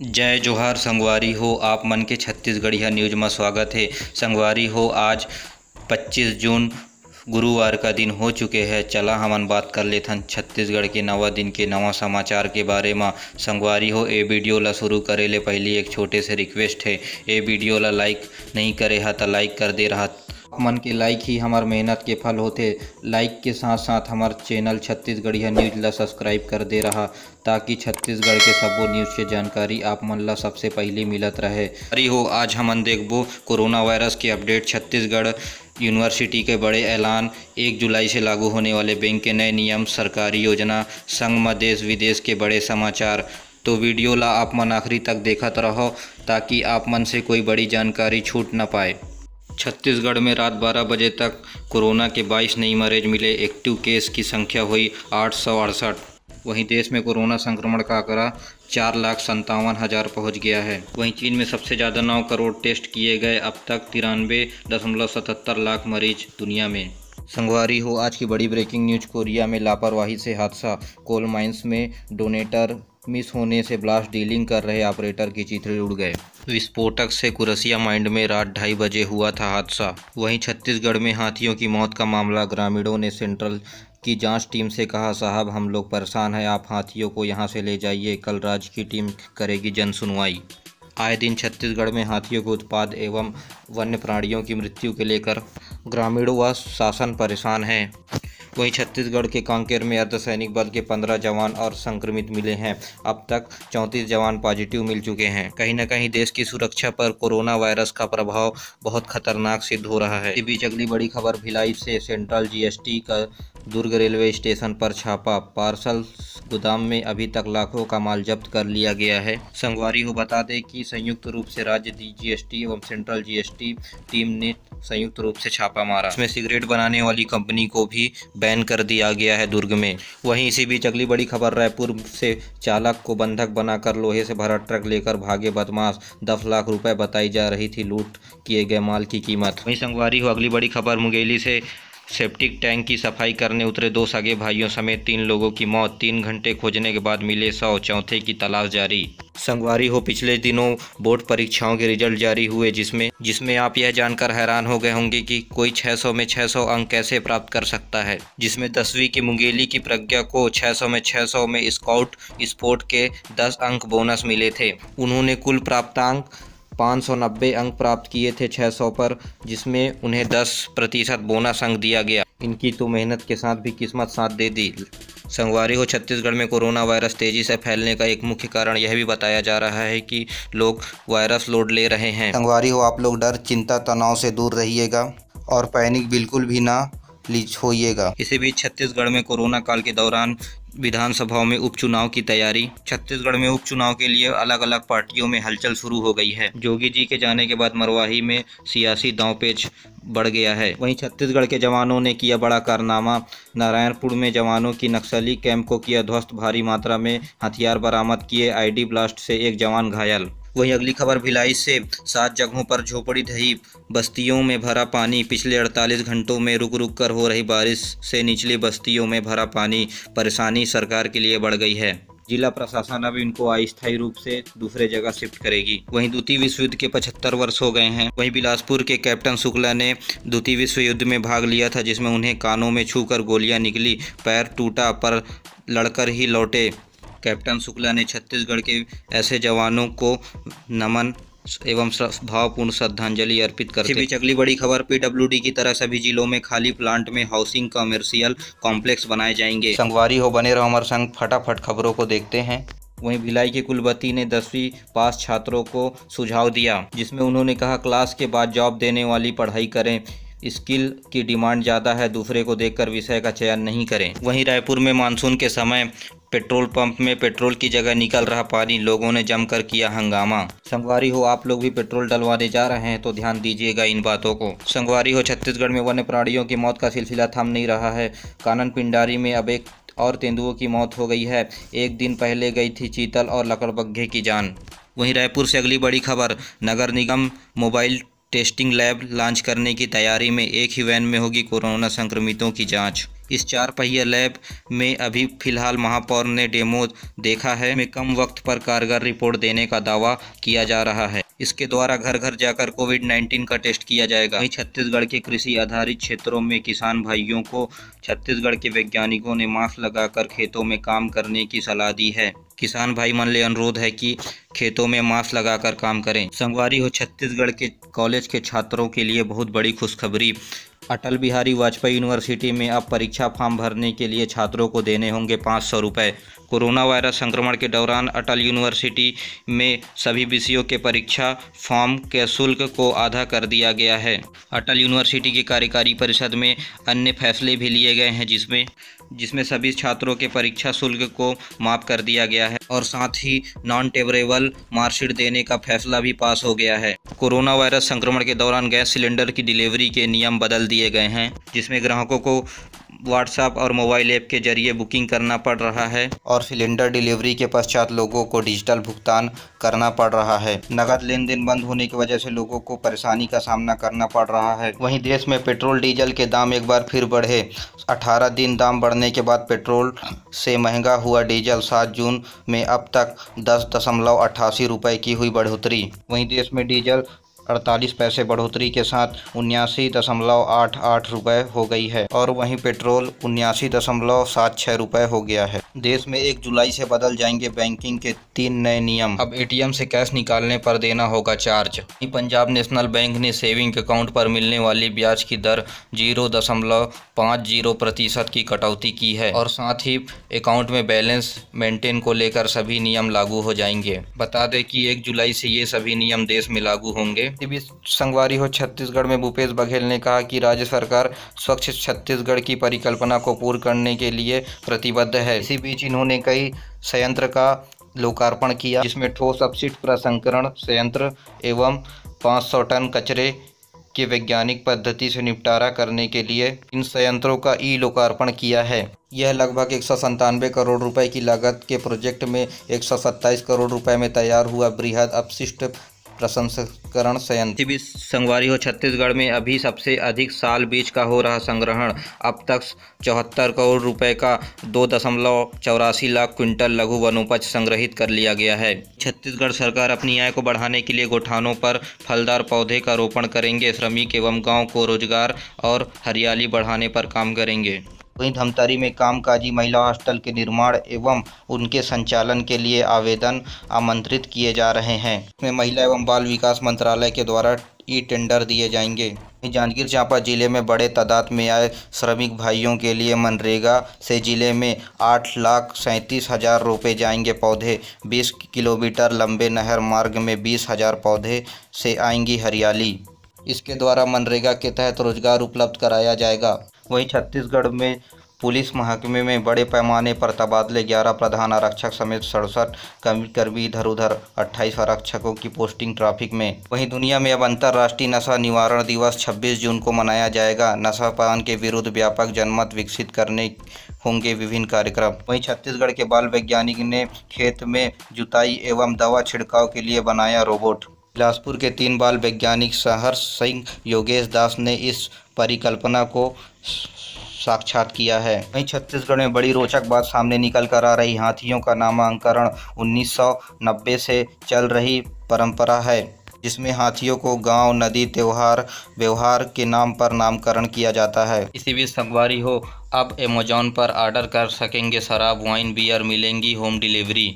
जय जोहार संगवारी हो। आप मन के छत्तीसगढ़िया न्यूज में स्वागत है। संगवारी हो, आज 25 जून गुरुवार का दिन हो चुके हैं। चला हमन बात कर लेथन छत्तीसगढ़ के नवा दिन के नवा समाचार के बारे में। संगवारी हो, ए वीडियो ला शुरू करे ले पहले एक छोटे से रिक्वेस्ट है। ए वीडियो ला लाइक नहीं करे हा तो लाइक कर दे रहा। मन के लाइक ही हमार मेहनत के फल होते। लाइक के साथ साथ हमार चैनल छत्तीसगढ़िया न्यूज ला सब्सक्राइब कर दे रहा, ताकि छत्तीसगढ़ के सबो न्यूज के जानकारी आप मन ला सबसे पहले मिलत रहे। अरे हो, आज हमन देखबो कोरोना वायरस के अपडेट, छत्तीसगढ़ यूनिवर्सिटी के बड़े ऐलान, 1 जुलाई से लागू होने वाले बैंक के नए नियम, सरकारी योजना, संग में देश विदेश के बड़े समाचार। तो वीडियो ला आप मन आखिरी तक देखत रहो, ताकि आप मन से कोई बड़ी जानकारी छूट न पाए। छत्तीसगढ़ में रात 12 बजे तक कोरोना के 22 नई मरीज मिले। एक्टिव केस की संख्या हुई 868। वहीं देश में कोरोना संक्रमण का आंकड़ा 4,57,000 पहुँच गया है। वहीं चीन में सबसे ज़्यादा 9 करोड़ टेस्ट किए गए। अब तक 93.77 लाख मरीज दुनिया में। संगवारी हो, आज की बड़ी ब्रेकिंग न्यूज। कोरिया में लापरवाही से हादसा। कोल माइंस में डोनेटर मिस होने से ब्लास्ट डीलिंग कर रहे ऑपरेटर की चिथड़े उड़ गए। विस्फोटक से कुरसिया माइंड में रात 2:30 बजे हुआ था हादसा। वहीं छत्तीसगढ़ में हाथियों की मौत का मामला। ग्रामीणों ने सेंट्रल की जांच टीम से कहा, साहब हम लोग परेशान हैं, आप हाथियों को यहां से ले जाइए, कल राज्य की टीम करेगी जन सुनवाई। आए दिन छत्तीसगढ़ में हाथियों के उत्पात एवं वन्य प्राणियों की मृत्यु के लेकर ग्रामीणों व शासन परेशान है। वहीं छत्तीसगढ़ के कांकेर में अर्धसैनिक बल के 15 जवान और संक्रमित मिले हैं। अब तक 34 जवान पॉजिटिव मिल चुके हैं। कहीं न कहीं देश की सुरक्षा पर कोरोना वायरस का प्रभाव बहुत खतरनाक सिद्ध हो रहा है। इस बीच अगली बड़ी खबर, भिलाई से सेंट्रल जीएसटी का दुर्ग रेलवे स्टेशन पर छापा। पार्सल गोदाम में अभी तक लाखों का माल जब्त कर लिया गया है। संगवारी हो, बता दें कि संयुक्त रूप से राज्य जीएसटी एवं सेंट्रल जीएसटी टीम ने संयुक्त रूप से छापा मारा। इसमें सिगरेट बनाने वाली कंपनी को भी बैन कर दिया गया है दुर्ग में। वहीं इसी बीच अगली बड़ी खबर, रायपुर से चालक को बंधक बनाकर लोहे से भरा ट्रक लेकर भागे बदमाश। 10 लाख रुपए बताई जा रही थी लूट किए गए माल की कीमत। वहीं संगवारी हो, अगली बड़ी खबर, मुंगेली से सेप्टिक टैंक की सफाई करने उतरे 2 सगे भाइयों समेत 3 लोगों की मौत। 3 घंटे खोजने के बाद मिले 100, चौथे की तलाश जारी। संगवारी हो, पिछले दिनों बोर्ड परीक्षाओं के रिजल्ट जारी हुए, जिसमें आप यह जानकर हैरान हो गए होंगे कि कोई 600 में 600 अंक कैसे प्राप्त कर सकता है। जिसमें 10वीं की मुंगेली की प्रज्ञा को 600 में स्काउट स्पोर्ट के 10 अंक बोनस मिले थे। उन्होंने कुल प्राप्तांक 590 अंक प्राप्त किए थे 600 पर, जिसमें उन्हें 10% बोनस अंक दिया गया। इनकी तो मेहनत के साथ भी किस्मत साथ दे दी। संगवारी हो, छत्तीसगढ़ में कोरोना वायरस तेजी से फैलने का एक मुख्य कारण यह भी बताया जा रहा है कि लोग वायरस लोड ले रहे हैं। संगवारी हो, आप लोग डर, चिंता, तनाव से दूर रहिएगा और पैनिक बिल्कुल भी ना होइएगा। इसी बीच छत्तीसगढ़ में कोरोना काल के दौरान विधानसभाओं में उपचुनाव की तैयारी। छत्तीसगढ़ में उपचुनाव के लिए अलग अलग पार्टियों में हलचल शुरू हो गई है। जोगी जी के जाने के बाद मरवाही में सियासी दांवपेच बढ़ गया है। वहीं छत्तीसगढ़ के जवानों ने किया बड़ा कारनामा। नारायणपुर में जवानों की नक्सली कैंप को किया ध्वस्त, भारी मात्रा में हथियार बरामद किए, आईडी ब्लास्ट से 1 जवान घायल। वहीं अगली खबर, भिलाई से 7 जगहों पर झोपड़ी ढही, बस्तियों में भरा पानी। पिछले 48 घंटों में रुक रुक कर हो रही बारिश से निचली बस्तियों में भरा पानी। परेशानी सरकार के लिए बढ़ गई है। जिला प्रशासन अब इनको अस्थायी रूप से दूसरे जगह शिफ्ट करेगी। वहीं द्वितीय विश्व युद्ध के 75 वर्ष हो गए हैं। वहीं बिलासपुर के कैप्टन शुक्ला ने द्वितीय विश्व युद्ध में भाग लिया था, जिसमें उन्हें कानों में छूकर गोलियां निकली, पैर टूटा पर लड़कर ही लौटे। कैप्टन शुक्ला ने छत्तीसगढ़ के ऐसे जवानों को नमन एवं भावपूर्ण श्रद्धांजलि अर्पित करते हैं। इसी बीच अगली बड़ी खबर, पीडब्ल्यूडी की तरह सभी जिलों में खाली प्लांट में हाउसिंग कमर्शियल कॉम्प्लेक्स बनाए जाएंगे। संगवारी हो, बने रहो हमारे संग, फटाफट खबरों को देखते हैं। वहीं भिलाई के कुलपति ने 10वीं पास छात्रों को सुझाव दिया, जिसमें उन्होंने कहा, क्लास के बाद जॉब देने वाली पढ़ाई करें। स्किल की डिमांड ज़्यादा है, दूसरे को देखकर विषय का चयन नहीं करें। वहीं रायपुर में मानसून के समय पेट्रोल पंप में पेट्रोल की जगह निकल रहा पानी, लोगों ने जमकर किया हंगामा। संगवारी हो, आप लोग भी पेट्रोल डलवाने जा रहे हैं तो ध्यान दीजिएगा इन बातों को। संगवारी हो, छत्तीसगढ़ में वन्य प्राणियों की मौत का सिलसिला थम नहीं रहा है। कानन पिंडारी में अब एक और तेंदुओं की मौत हो गई है। एक दिन पहले गई थी चीतल और लकड़बग्घे की जान। वहीं रायपुर से अगली बड़ी खबर, नगर निगम मोबाइल टेस्टिंग लैब लॉन्च करने की तैयारी में। एक ही वैन में होगी कोरोना संक्रमितों की जांच। इस 4 पहिया लैब में अभी फिलहाल महापौर ने डेमो देखा है, में कम वक्त पर कारगर रिपोर्ट देने का दावा किया जा रहा है। इसके द्वारा घर घर जाकर कोविड-19 का टेस्ट किया जाएगा। वहीं छत्तीसगढ़ के कृषि आधारित क्षेत्रों में किसान भाइयों को छत्तीसगढ़ के वैज्ञानिकों ने मास्क लगाकर खेतों में काम करने की सलाह दी है। किसान भाई मन ले अनुरोध है कि खेतों में मास्क लगाकर काम करें। संगवारी हो छत्तीसगढ़ के कॉलेज के छात्रों के लिए बहुत बड़ी खुशखबरी। अटल बिहारी वाजपेयी यूनिवर्सिटी में अब परीक्षा फॉर्म भरने के लिए छात्रों को देने होंगे 500 रुपये। कोरोना वायरस संक्रमण के दौरान अटल यूनिवर्सिटी में सभी विषयों के परीक्षा फॉर्म के शुल्क को आधा कर दिया गया है। अटल यूनिवर्सिटी की कार्यकारी परिषद में अन्य फैसले भी लिए गए हैं, जिसमें सभी छात्रों के परीक्षा शुल्क को माफ़ कर दिया गया है और साथ ही नॉन टेबरेबल मार्कशीट देने का फैसला भी पास हो गया है। कोरोना वायरस संक्रमण के दौरान गैस सिलेंडर की डिलीवरी के नियम बदल दिए गए हैं, जिसमें ग्राहकों को व्हाट्सएप और मोबाइल ऐप के जरिए बुकिंग करना पड़ रहा है और सिलेंडर डिलीवरी के पश्चात लोगों को डिजिटल भुगतान करना पड़ रहा है। नगद लेन देन बंद होने की वजह से लोगों को परेशानी का सामना करना पड़ रहा है। वहीं देश में पेट्रोल डीजल के दाम एक बार फिर बढ़े। 18 दिन दाम बढ़ने के बाद पेट्रोल से महंगा हुआ डीजल 7 जून में अब तक 10.88 रुपये की हुई बढ़ोतरी। वहीं देश में डीजल 48 पैसे बढ़ोतरी के साथ 79.88 रुपये हो गई है और वहीं पेट्रोल 79.76 रुपये हो गया है। देश में 1 जुलाई से बदल जाएंगे बैंकिंग के 3 नए नियम। अब एटीएम से कैश निकालने पर देना होगा चार्ज। पंजाब नेशनल बैंक ने सेविंग अकाउंट पर मिलने वाली ब्याज की दर 0.50% की कटौती की है और साथ ही अकाउंट में बैलेंस मेंटेन को लेकर सभी नियम लागू हो जाएंगे। बता दें कि 1 जुलाई से ये सभी नियम देश में लागू होंगे। संगवारी हो छत्तीसगढ़ में भूपेश बघेल ने कहा कि राज्य सरकार स्वच्छ छत्तीसगढ़ की परिकल्पना को पूर्ण करने के लिए प्रतिबद्ध है। इसी बीच इन्होंने कई संयंत्र का लोकार्पण किया, जिसमें ठोस अपशिष्ट प्रसंस्करण संयंत्र एवं 500 टन कचरे के वैज्ञानिक पद्धति से निपटारा करने के लिए इन संयंत्रों का लोकार्पण किया है। यह लगभग 197 करोड़ रुपए की लागत के प्रोजेक्ट में 127 करोड़ रुपए में तैयार हुआ बृहद अपशिष्ट प्रसंस्करण संयंत्र। भी संगवारी हो छत्तीसगढ़ में अभी सबसे अधिक साल बीज का हो रहा संग्रहण। अब तक 74 करोड़ रुपए का 2.84 लाख क्विंटल लघु वनोपज संग्रहित कर लिया गया है। छत्तीसगढ़ सरकार अपनी आय को बढ़ाने के लिए गौठानों पर फलदार पौधे का रोपण करेंगे। श्रमिक एवं गाँव को रोजगार और हरियाली बढ़ाने पर काम करेंगे। वहीं धमतरी में कामकाजी महिला हॉस्टल के निर्माण एवं उनके संचालन के लिए आवेदन आमंत्रित किए जा रहे हैं। इसमें महिला एवं बाल विकास मंत्रालय के द्वारा टेंडर दिए जाएंगे। जांजगीर चांपा जिले में बड़े तादाद में आए श्रमिक भाइयों के लिए मनरेगा से जिले में 8,37,000 रोपे जाएंगे पौधे। 20 किलोमीटर लंबे नहर मार्ग में 20,000 पौधे से आएंगी हरियाली। इसके द्वारा मनरेगा के तहत रोजगार उपलब्ध कराया जाएगा। वहीं छत्तीसगढ़ में पुलिस महकमे में बड़े पैमाने पर तबादले। 11 प्रधान आरक्षक समेत 67 कर्मी इधर उधर, 28 आरक्षकों की पोस्टिंग ट्रैफिक में। वहीं दुनिया में अब अंतर्राष्ट्रीय नशा निवारण दिवस 26 जून को मनाया जाएगा। नशापान के विरुद्ध व्यापक जनमत विकसित करने होंगे विभिन्न कार्यक्रम। वहीं छत्तीसगढ़ के बाल वैज्ञानिक ने खेत में जुताई एवं दवा छिड़काव के लिए बनाया रोबोट। बिलासपुर के 3 बाल वैज्ञानिक सहर्ष सिंह, योगेश दास ने इस परिकल्पना को साक्षात किया है। वहीं छत्तीसगढ़ में बड़ी रोचक बात सामने निकल कर आ रही। हाथियों का नामांकन 1990 से चल रही परंपरा है, जिसमें हाथियों को गांव, नदी, त्योहार, व्यवहार के नाम पर नामकरण किया जाता है। इसी बीच संगवारी हो अब अमेजॉन पर ऑर्डर कर सकेंगे शराब, वाइन, बियर, मिलेंगी होम डिलीवरी।